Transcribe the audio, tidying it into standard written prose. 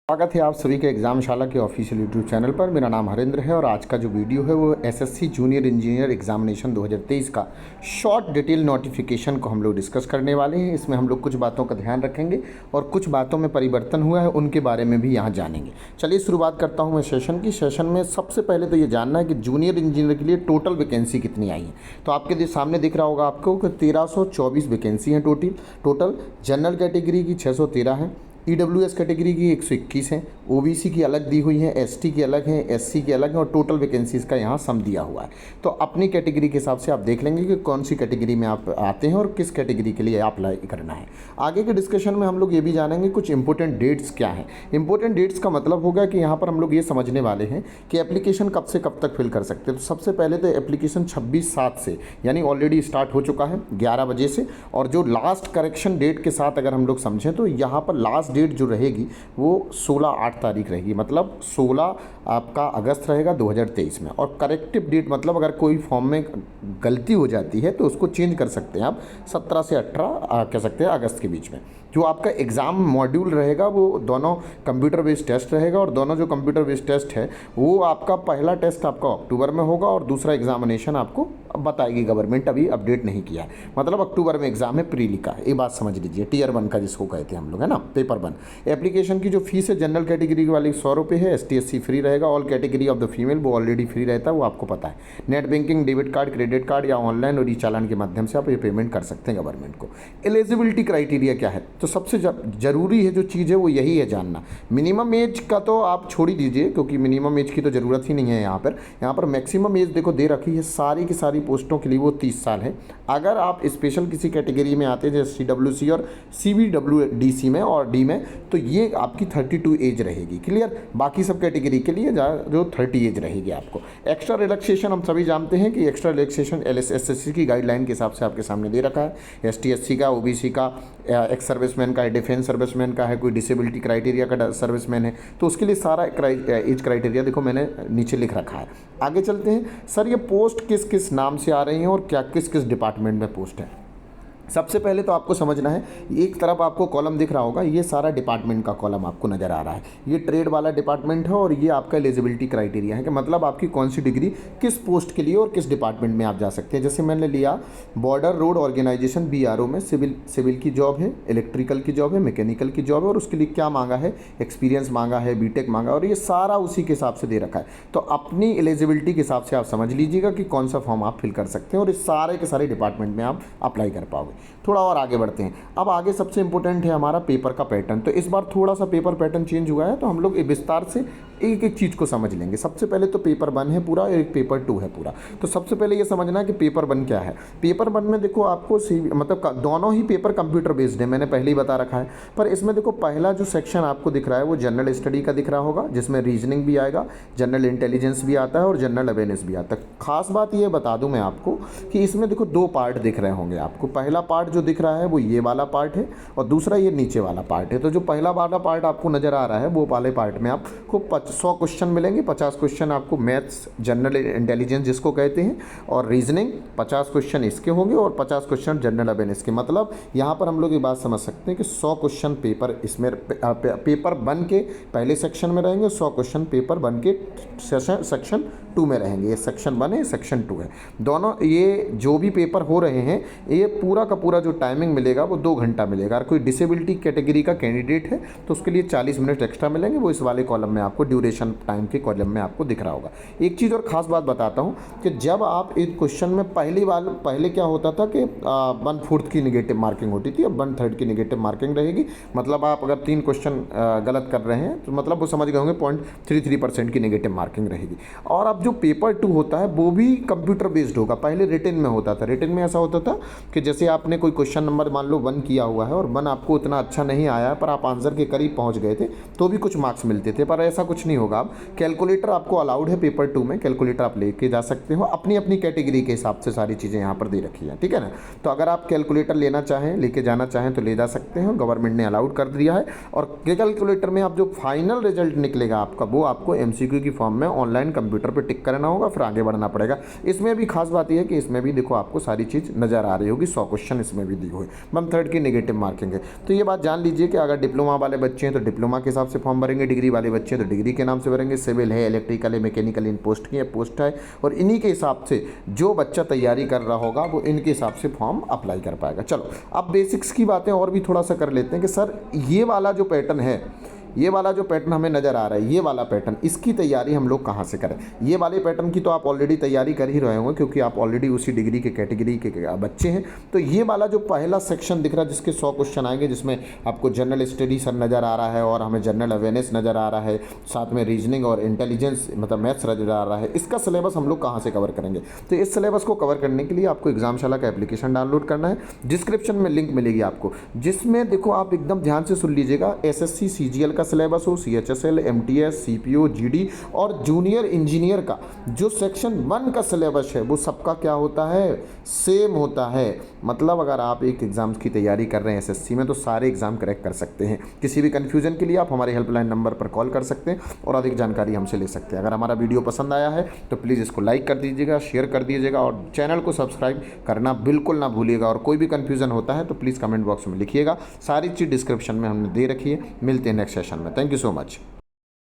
स्वागत है आप सभी के एग्जामशाला के ऑफिशियल यूट्यूब चैनल पर। मेरा नाम हरेंद्र है और आज का जो वीडियो है वो एसएससी जूनियर इंजीनियर एग्जामिनेशन 2023 का शॉर्ट डिटेल नोटिफिकेशन को हम लोग डिस्कस करने वाले हैं। इसमें हम लोग कुछ बातों का ध्यान रखेंगे और कुछ बातों में परिवर्तन हुआ है उनके बारे में भी यहाँ जानेंगे। चलिए शुरुआत करता हूँ मैं सेशन की। सेशन में सबसे पहले तो ये जानना है कि जूनियर इंजीनियर के लिए टोटल वैकेंसी कितनी आई है। तो आपके सामने दिख रहा होगा आपको कि 1324 वैकेंसी हैं टोटल। जनरल कैटेगरी की 613 है, ईडब्ल्यूएस कैटेगरी की 121 है, ओबीसी की अलग दी हुई है, एसटी की अलग है, एससी की अलग है और टोटल वैकेंसीज का यहाँ सम दिया हुआ है। तो अपनी कैटेगरी के हिसाब से आप देख लेंगे कि कौन सी कैटेगरी में आप आते हैं और किस कैटेगरी के लिए अप्लाई करना है। आगे के डिस्कशन में हम लोग ये भी जानेंगे कुछ इंपॉर्टेंट डेट्स क्या हैं। इंपॉर्टेंट डेट्स का मतलब होगा कि यहाँ पर हम लोग ये समझने वाले हैं कि एप्लीकेशन कब से कब तक फिल कर सकते हैं। तो सबसे पहले तो एप्लीकेशन 26/7 से यानी ऑलरेडी स्टार्ट हो चुका है 11 बजे से, और जो लास्ट करेक्शन डेट के साथ अगर हम लोग समझें तो यहाँ पर लास्ट डेट जो रहेगी वो 16/8 तारीख रहेगी, मतलब 16 आपका अगस्त रहेगा 2023 में। और करेक्टिव डेट मतलब अगर कोई फॉर्म में गलती हो जाती है तो उसको चेंज कर सकते हैं आप 17 से 18 कह सकते हैं अगस्त के बीच में। जो आपका एग्ज़ाम मॉड्यूल रहेगा वो दोनों कंप्यूटर बेस्ड टेस्ट रहेगा, और दोनों जो कंप्यूटर बेस्ड टेस्ट है वो आपका पहला टेस्ट आपका अक्टूबर में होगा और दूसरा एग्जामिनेशन आपको बताएगी गवर्नमेंट, अभी अपडेट नहीं किया है। मतलब अक्टूबर में एग्जाम है, प्री लिखा है, ये बात समझ लीजिए। टीयर 1 का जिसको कहते हैं हम लोग, है ना, पेपर 1। एप्लीकेशन की जो फीस है जनरल कैटेगरी वाली 100 रुपये है, ST SC फ्री रहेगा। All category of the female वो ऑलरेडी फ्री रहता है, वो आपको पता है। Net banking, debit card, credit card या ऑनलाइन और ई चालान के माध्यम से आप ये पेमेंट कर सकते हैं गवर्नमेंट को। एलिजिबिलिटी क्राइटेरिया क्या है, तो सबसे जरूरी है जो चीज़ है वो यही है जानना। मिनिमम एज का तो आप छोड़ ही दीजिए क्योंकि मिनिमम एज की तो ज़रूरत ही नहीं है। यहाँ पर मैक्सिमम एज देखो दे रखी है सारी की सारी पोस्टों के लिए, वो 30 साल है। अगर आप स्पेशल किसी कैटेगरी में आते हैं जैसे CWC और CBWDC में और डी में, तो ये आपकी 32 एज रहेगी। क्लियर। बाकी सब कैटेगरी के लिए जो 30 एज रहेगी आपको। एक्स्ट्रा रिलैक्सेशन हम सभी जानते हैं कि एक्स्ट्रा रिलैक्सेशन LSSSC की गाइडलाइन के हिसाब से आपके सामने दे रखा है। ST SC का, OBC का, एक्स सर्विसमैन का, डिफेंस सर्विसमैन का है, कोई डिसेबिलिटी क्राइटेरिया का सर्विसमैन है, तो उसके लिए सारा एज क्राइटेरिया देखो मैंने नीचे लिख रखा है। आगे चलते हैं। सर ये पोस्ट किस किस नाम से आ रही हैं और क्या किस किस डिपार्टमेंट में पोस्ट है। सबसे पहले तो आपको समझना है, एक तरफ आपको कॉलम दिख रहा होगा, ये सारा डिपार्टमेंट का कॉलम आपको नज़र आ रहा है। ये ट्रेड वाला डिपार्टमेंट है और ये आपका एलिजिबिलिटी क्राइटेरिया है कि मतलब आपकी कौन सी डिग्री किस पोस्ट के लिए और किस डिपार्टमेंट में आप जा सकते हैं। जैसे मैंने लिया बॉर्डर रोड ऑर्गेनाइजेशन BRO में सिविल की जॉब है, इलेक्ट्रिकल की जॉब है, मैकेनिकल की जॉब है, और उसके लिए क्या मांगा है, एक्सपीरियंस मांगा है, BTech मांगा, और ये सारा उसी के हिसाब से दे रखा है। तो अपनी एलिजिबिलिटी के हिसाब से आप समझ लीजिएगा कि कौन सा फॉर्म आप फिल कर सकते हैं और इस सारे के सारे डिपार्टमेंट में आप अप्लाई कर पाओगे। थोड़ा और आगे बढ़ते हैं। अब आगे सबसे इंपॉर्टेंट है हमारा पेपर का पैटर्न। तो इस बार थोड़ा सा पेपर पैटर्न चेंज हुआ है, तो हम लोग विस्तार से एक एक चीज़ को समझ लेंगे। सबसे पहले तो पेपर 1 है पूरा और एक पेपर 2 है पूरा। तो सबसे पहले ये समझना है कि पेपर 1 क्या है। पेपर 1 में देखो आपको मतलब दोनों ही पेपर कंप्यूटर बेस्ड है, मैंने पहले ही बता रखा है। पर इसमें देखो पहला जो सेक्शन आपको दिख रहा है वो जनरल स्टडी का दिख रहा होगा, जिसमें रीजनिंग भी आएगा, जनरल इंटेलिजेंस भी आता है और जनरल अवेयरनेस भी आता है। खास बात ये बता दूं मैं आपको कि इसमें देखो 2 पार्ट दिख रहे होंगे आपको। पहला पार्ट जो दिख रहा है वो ये वाला पार्ट है और दूसरा ये नीचे वाला पार्ट है। तो जो पहला वाला पार्ट आपको नज़र आ रहा है वो वाले पार्ट में आपको 100 क्वेश्चन मिलेंगे। 50 क्वेश्चन आपको मैथ्स, जनरल इंटेलिजेंस जिसको कहते हैं, और रीजनिंग 50 क्वेश्चन इसके होंगे और 50 क्वेश्चन जनरल अवेयरनेस के। मतलब यहाँ पर हम लोग ये बात समझ सकते हैं कि 100 क्वेश्चन पेपर इसमें पेपर 1 के पहले सेक्शन में रहेंगे, 100 क्वेश्चन पेपर 1 के सेक्शन 2 में रहेंगे। ये सेक्शन 1 है, सेक्शन 2 है। दोनों ये जो भी पेपर हो रहे हैं ये पूरा का पूरा जो टाइमिंग मिलेगा वो 2 घंटा मिलेगा। अगर कोई डिसेबिलिटी कैटेगरी का कैंडिडेट है तो उसके लिए 40 मिनट एक्स्ट्रा मिलेंगे, वो इस वाले कॉलम में आपको ड्यूरेशन टाइम के कॉलम में आपको दिख रहा होगा। एक चीज़ और ख़ास बात बताता हूँ कि जब आप इस क्वेश्चन में पहले क्या होता था कि 1/4 की निगेटिव मार्किंग होती थी, अब 1/3 की निगेटिव मार्किंग रहेगी। मतलब आप अगर 3 क्वेश्चन गलत कर रहे हैं तो मतलब वो समझ गए होंगे 0.33% की निगेटिव मार्किंग रहेगी। और अब जो पेपर 2 होता है वो भी कंप्यूटर बेस्ड होगा। पहले रिटन में होता था। रिटन में ऐसा होता था कि जैसे आपने कोई क्वेश्चन नंबर मान लो 1 किया हुआ है और 1 आपको उतना अच्छा नहीं आया पर आप आंसर के करीब पहुंच गए थे तो भी कुछ मार्क्स मिलते थे, पर ऐसा कुछ कुछ नहीं होगा। आप कैलकुलेटर आपको अलाउड है पेपर 2 में, कैलकुलेटर आप लेके जा सकते हो, अपनी अपनी कैटेगरी के हिसाब से सारी चीज़ें यहाँ पर दे रखी हैं, ठीक है ना। तो अगर आप कैलकुलेटर लेना चाहें, लेके जाना चाहें तो ले जा सकते हो, गवर्नमेंट ने अलाउड कर दिया है। और कैलकुलेटर में आप जो फाइनल रिजल्ट निकलेगा आपका, वो आपको MCQ की फॉर्म में ऑनलाइन कंप्यूटर पर टिक करना होगा, फिर आगे बढ़ना पड़ेगा। इसमें भी खास बात यह है कि इसमें भी देखो आपको सारी चीज़ नज़र आ रही होगी, 100 क्वेश्चन इसमें भी दी हुई, 1/3 की नेगेटिव मार्किंग है। तो ये बात जान लीजिए कि अगर डिप्लोमा वाले बच्चे हैं तो डिप्लोमा के हिसाब से फॉर्म भरेंगे, डिग्री वाले बच्चे हैं तो डिग्री के नाम से भरेंगे, सिविल है, इलेक्ट्रिकल है, मैकेनिकल, इन पोस्ट की है, पोस्ट है, और इन्हीं के हिसाब से जो बच्चा तैयारी कर रहा होगा वो इनके हिसाब से फॉर्म अप्लाई कर पाएगा। चलो अब बेसिक्स की बातें और भी थोड़ा सा कर लेते हैं कि सर ये वाला जो पैटर्न है, ये वाला जो पैटर्न हमें नज़र आ रहा है, ये वाला पैटर्न, इसकी तैयारी हम लोग कहाँ से करें। ये वाले पैटर्न की तो आप ऑलरेडी तैयारी कर ही रहे होंगे, क्योंकि आप ऑलरेडी उसी डिग्री के कैटेगरी के बच्चे हैं। तो ये वाला जो पहला सेक्शन दिख रहा है जिसके 100 क्वेश्चन आएंगे, जिसमें आपको जनरल स्टडी सर नज़र आ रहा है और हमें जनरल अवेयरनेस नज़र आ रहा है, साथ में रीजनिंग और इंटेलिजेंस मतलब मैथ्स नज़र आ रहा है, इसका सिलेबस हम लोग कहाँ से कवर करेंगे। तो इस सिलेबस को कवर करने के लिए आपको एग्जामशाला का एप्लीकेशन डाउनलोड करना है। डिस्क्रिप्शन में लिंक मिलेगी आपको, जिसमें देखो आप एकदम ध्यान से सुन लीजिएगा, SSC CGL का सिलेबस हो, CHSL, MTS, CPO, GD और जूनियर इंजीनियर का जो सेक्शन 1 का सिलेबस है वो सबका क्या होता है, सेम होता है। मतलब अगर आप एक एग्ज़ाम की तैयारी कर रहे हैं SSC में तो सारे एग्ज़ाम क्रैक कर सकते हैं। किसी भी कन्फ्यूजन के लिए आप हमारे हेल्पलाइन नंबर पर कॉल कर सकते हैं और अधिक जानकारी हमसे ले सकते हैं। अगर हमारा वीडियो पसंद आया है तो प्लीज़ इसको लाइक कर दीजिएगा, शेयर कर दीजिएगा और चैनल को सब्सक्राइब करना बिल्कुल ना भूलिएगा। और कोई भी कन्फ्यूजन होता है तो प्लीज़ कमेंट बॉक्स में लिखिएगा, सारी चीज़ डिस्क्रिप्शन में हमने दे रखी है। मिलते हैं नेक्स्ट सेशन में। Thank you so much.